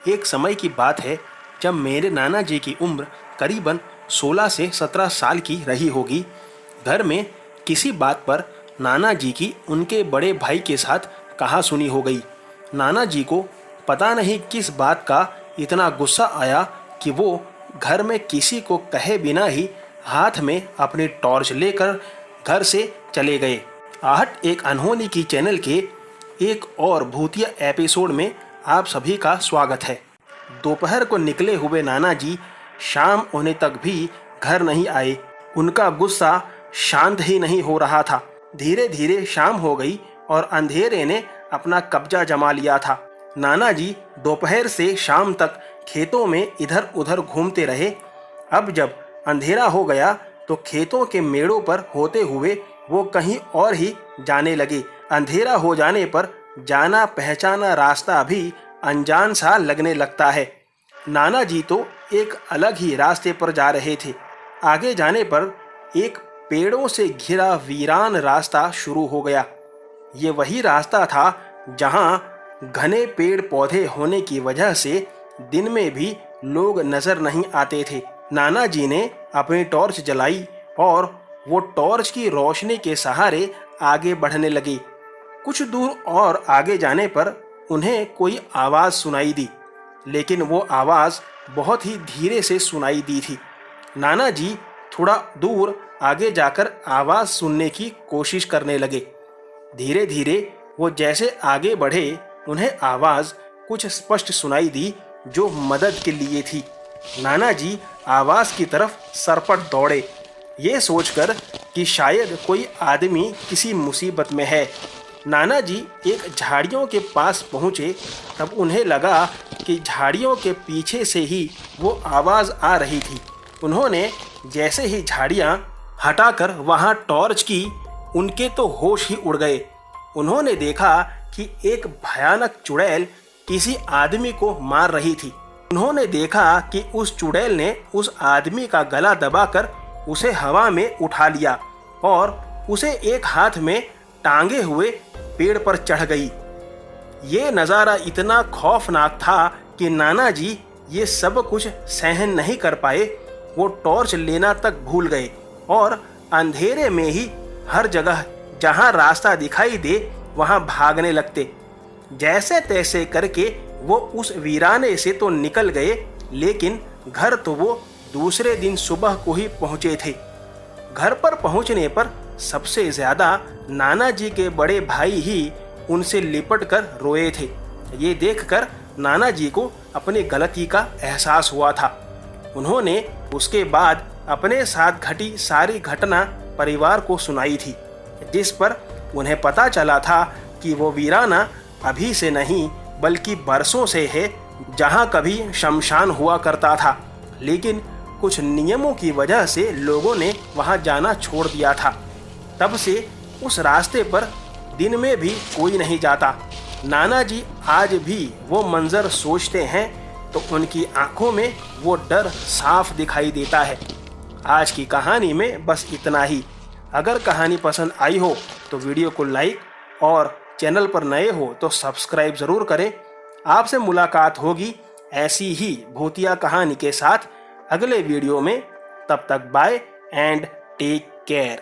एक समय की बात है जब मेरे नाना जी की उम्र करीबन 16 से 17 साल की रही होगी। घर में किसी बात पर नाना जी की उनके बड़े भाई के साथ कहा सुनी हो गई। नाना जी को पता नहीं किस बात का इतना गुस्सा आया कि वो घर में किसी को कहे बिना ही हाथ में अपनी टॉर्च लेकर घर से चले गए। आहट एक अनहोनी की चैनल के एक और भूतिया एपिसोड में आप सभी का स्वागत है। दोपहर को निकले हुए नाना जी शाम होने तक भी घर नहीं आए। उनका गुस्सा शांत ही नहीं हो रहा था। धीरे धीरे शाम हो गई और अंधेरे ने अपना कब्जा जमा लिया था। नाना जी दोपहर से शाम तक खेतों में इधर उधर घूमते रहे। अब जब अंधेरा हो गया तो खेतों के मेड़ों पर होते हुए वो कहीं और ही जाने लगे। अंधेरा हो जाने पर जाना पहचाना रास्ता भी अनजान सा लगने लगता है। नाना जी तो एक अलग ही रास्ते पर जा रहे थे। आगे जाने पर एक पेड़ों से घिरा वीरान रास्ता शुरू हो गया। ये वही रास्ता था जहां घने पेड़ पौधे होने की वजह से दिन में भी लोग नजर नहीं आते थे। नाना जी ने अपनी टॉर्च जलाई और वो टॉर्च की रोशनी के सहारे आगे बढ़ने लगे। कुछ दूर और आगे जाने पर उन्हें कोई आवाज़ सुनाई दी, लेकिन वो आवाज़ बहुत ही धीरे से सुनाई दी थी। नाना जी थोड़ा दूर आगे जाकर आवाज़ सुनने की कोशिश करने लगे। धीरे धीरे वो जैसे आगे बढ़े उन्हें आवाज़ कुछ स्पष्ट सुनाई दी जो मदद के लिए थी। नाना जी आवाज़ की तरफ सरपट दौड़े, ये सोचकर कि शायद कोई आदमी किसी मुसीबत में है। नाना जी एक झाड़ियों के पास पहुँचे तब उन्हें लगा कि झाड़ियों के पीछे से ही वो आवाज़ आ रही थी। उन्होंने जैसे ही झाड़ियाँ हटाकर वहाँ टॉर्च की, उनके तो होश ही उड़ गए। उन्होंने देखा कि एक भयानक चुड़ैल किसी आदमी को मार रही थी। उन्होंने देखा कि उस चुड़ैल ने उस आदमी का गला दबाकर उसे हवा में उठा लिया और उसे एक हाथ में टांगे हुए पेड़ पर चढ़ गई। ये नज़ारा इतना खौफनाक था कि नाना जी ये सब कुछ सहन नहीं कर पाए। वो टॉर्च लेना तक भूल गए और अंधेरे में ही हर जगह जहां रास्ता दिखाई दे वहां भागने लगते। जैसे तैसे करके वो उस वीराने से तो निकल गए, लेकिन घर तो वो दूसरे दिन सुबह को ही पहुंचे थे। घर पर पहुंचने पर सबसे ज़्यादा नाना जी के बड़े भाई ही उनसे लिपट कर रोए थे। ये देखकर नाना जी को अपनी गलती का एहसास हुआ था। उन्होंने उसके बाद अपने साथ घटी सारी घटना परिवार को सुनाई थी, जिस पर उन्हें पता चला था कि वो वीराना अभी से नहीं बल्कि बरसों से है, जहाँ कभी शमशान हुआ करता था, लेकिन कुछ नियमों की वजह से लोगों ने वहां जाना छोड़ दिया था। तब से उस रास्ते पर दिन में भी कोई नहीं जाता। नाना जी आज भी वो मंजर सोचते हैं तो उनकी आंखों में वो डर साफ दिखाई देता है। आज की कहानी में बस इतना ही। अगर कहानी पसंद आई हो तो वीडियो को लाइक और चैनल पर नए हो तो सब्सक्राइब ज़रूर करें। आपसे मुलाकात होगी ऐसी ही भूतिया कहानी के साथ अगले वीडियो में। तब तक बाय एंड टेक केयर।